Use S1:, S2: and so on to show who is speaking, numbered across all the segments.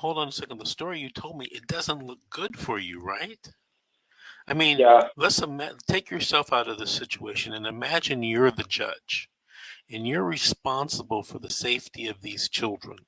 S1: hold on a second. The story you told me, it doesn't look good for you, right? I mean,
S2: Yeah.
S1: let's take yourself out of the situation and imagine you're the judge and you're responsible for the safety of these children.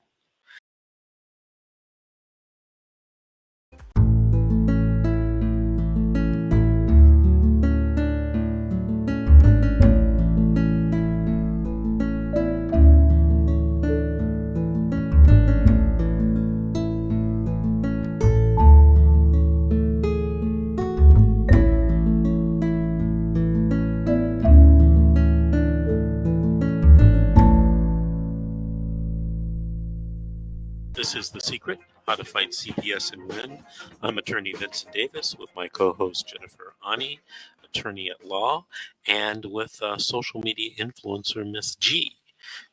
S1: This is The Secret, How to Fight CPS and Win. I'm attorney Vincent Davis with my co-host Jennifer Ani, attorney at law, and with social media influencer Miss G,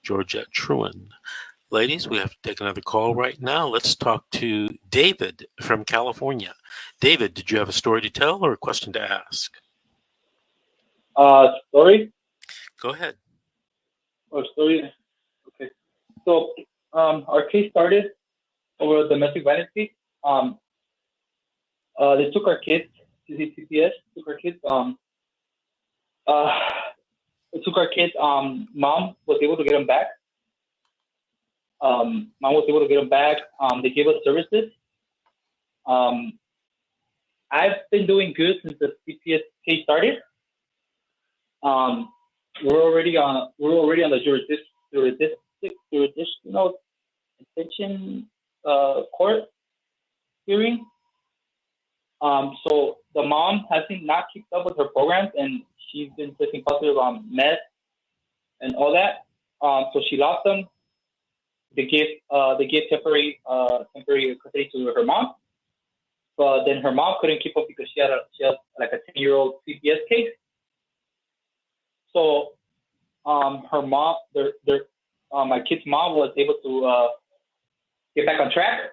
S1: Georgette Truin. Ladies, we have to take another call right now. Let's talk to David from California. David, did you have a story to tell or a question to ask?
S2: Story?
S1: Go ahead.
S2: Or story? Okay. So, our case started over domestic violence case. They took our kids to the CPS. Took our kids. They took our kids. Mom was able to get them back. They gave us services. I've been doing good since the CPS case started. We're already on the jurisdictional detention court hearing. So the mom has not kept up with her programs, and she's been testing positive on meth and all that. So she lost them. They gave temporary custody to her mom, but then her mom couldn't keep up because she had like a 10-year-old CPS case. So her mom, my kid's mom was able to get back on track,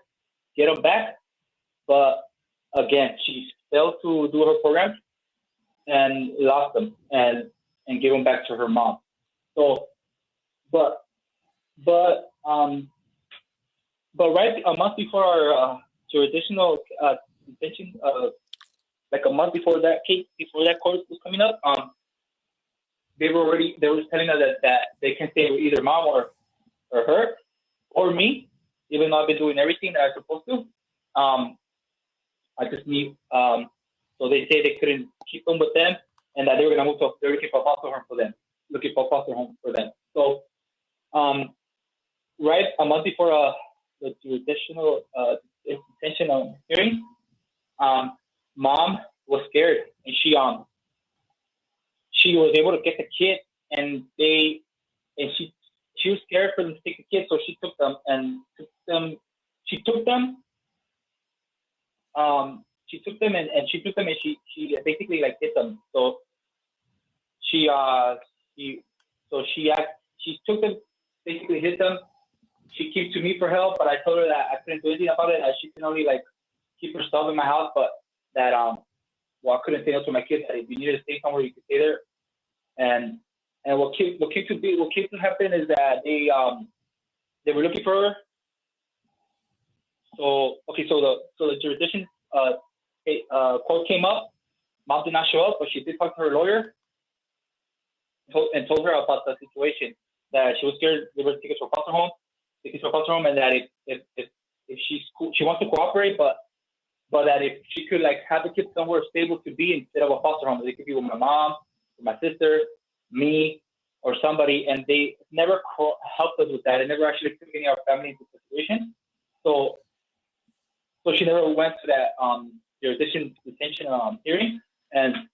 S2: get them back, but again, she failed to do her program and lost them and gave them back to her mom. So, but right a month before our jurisdictional detention, like a month before that court was coming up, they were telling us that they can stay with either mom or her or me, even though I've been doing everything that I'm supposed to. I just need, so they say they couldn't keep them with them and that they were going to move to, they were looking for a foster home for them. So, right a month before the jurisdictional detention hearing, mom was scared and she was able to get the kid and she was scared for them to take the kid, so she took them and she basically like hit them. So she took them, basically hit them. She came to me for help, but I told her that I couldn't do anything about it. She can only like keep her stuff in my house, but that I couldn't say no to my kids. That if you needed to stay somewhere, you could stay there. And what came to happen is that they were looking for her. So the jurisdiction court came up. Mom did not show up, but she did talk to her lawyer and told her about the situation, that she was scared they were taking her to a foster home, and that if she wants to cooperate, but that if she could like have the kids somewhere stable to be instead of a foster home, they could be with my mom, with my sister, me, or somebody, and they never helped us with that. They never actually took any of our family into the situation. So she never went to that jurisdiction detention hearing, and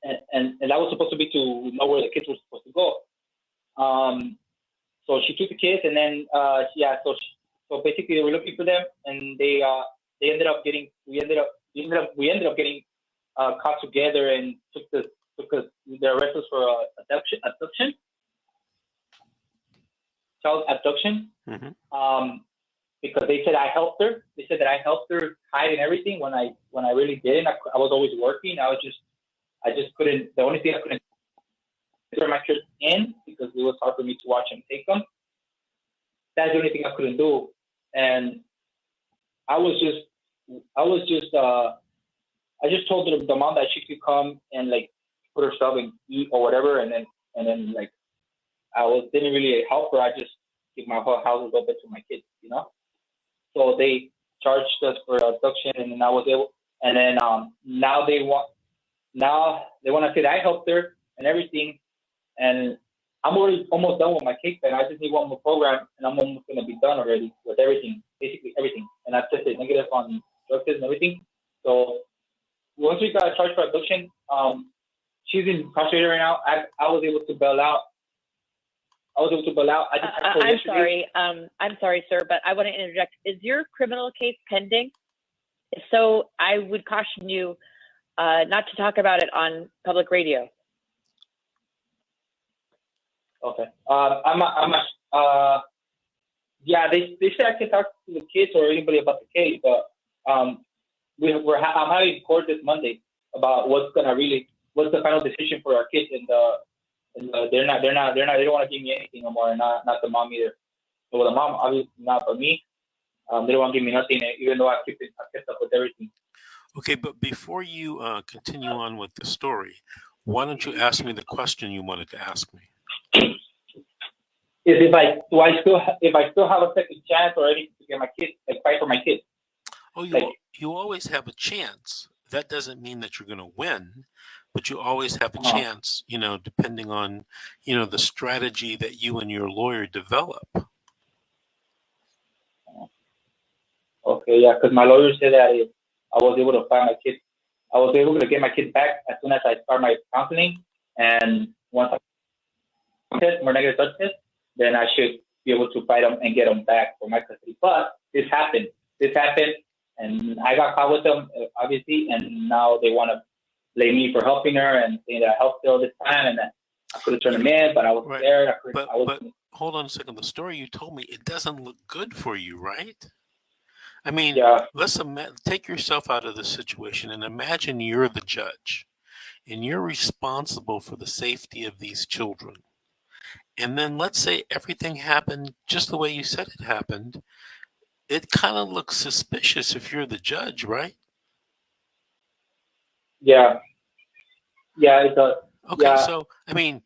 S2: that was supposed to be to know where the kids were supposed to go. So she took the kids, and then so basically they were looking for them, and we ended up getting caught together and took the arrest us for abduction, child abduction.
S1: Mm-hmm.
S2: Because they said I helped her. They said that I helped her hide and everything when I really didn't. I was always working. I just couldn't. The only thing I couldn't turn my kids in because it was hard for me to watch them take them. That's the only thing I couldn't do. And I just told the mom that she could come and like put herself and eat or whatever, and then like didn't really help her. I just keep my whole house open to my kids, you know. So they charged us for abduction, and then I was able, and then now they want to say that I helped her and everything, and I'm already almost done with my case, and I just need one more program, and I'm almost gonna be done already with everything, basically everything, and I tested negative on drug tests and everything. So once we got charged for abduction, she's incarcerated right now. I was able to bail out.
S3: I'm sorry. I'm sorry, sir, but I want to interject. Is your criminal case pending? If so, I would caution you not to talk about it on public radio.
S2: Okay. Yeah, they said I can talk to the kids or anybody about the case, but I'm having court this Monday about what's the final decision for our kids, and they don't want to give me anything anymore, not the mom either. Well, the mom obviously not for me. They don't want to give me nothing, even though I kept up with everything.
S1: Okay, but before you continue on with the story, why don't you ask me the question you wanted to ask me?
S2: Is if I still have a second chance or anything to get my kids, like fight for my kids?
S1: Oh, you always have a chance. That doesn't mean that you're going to win, but you always have a chance, you know, depending on, you know, the strategy that you and your lawyer develop.
S2: Okay, yeah, because my lawyer said that if I was able to find my kids, I was able to get my kids back as soon as I start my counseling, and once I test more negative drug test, then I should be able to fight them and get them back for my custody. But this happened, and I got caught with them, obviously, and now they want to blame me for helping her and saying that I helped her all this time and that I could have turned them in, but I was there.
S1: But hold on a second. The story you told me, it doesn't look good for you, right? I mean, let's take yourself out of the situation and imagine you're the judge and you're responsible for the safety of these children. And then let's say everything happened just the way you said it happened. It kind of looks suspicious if you're the judge, right?
S2: Yeah, it does.
S1: Okay,
S2: yeah.
S1: So, I mean,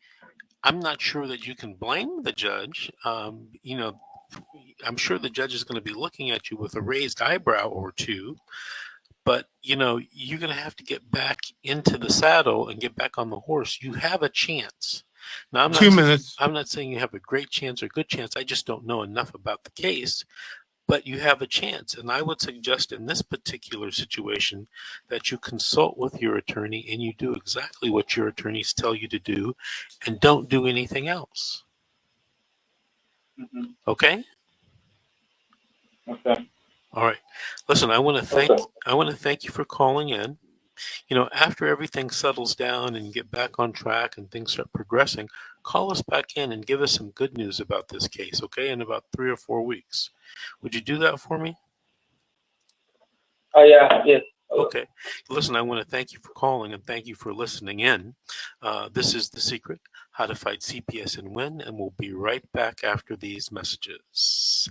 S1: I'm not sure that you can blame the judge. You know, I'm sure the judge is going to be looking at you with a raised eyebrow or two, but, you know, you're going to have to get back into the saddle and get back on the horse. You have a chance. Now, I'm not saying you have a great chance or good chance. I just don't know enough about the case, but you have a chance. And I would suggest in this particular situation that you consult with your attorney and you do exactly what your attorneys tell you to do and don't do anything else.
S2: Mm-hmm.
S1: Okay?
S2: Okay.
S1: All right. Listen, I want to thank you for calling in. You know, after everything settles down and get back on track and things start progressing, call us back in and give us some good news about this case, okay? In about 3 or 4 weeks. Would you do that for me?
S2: Oh, yeah. Yes.
S1: Okay. Listen, I want to thank you for calling and thank you for listening in. This is The Secret, How to Fight CPS and Win, and we'll be right back after these messages.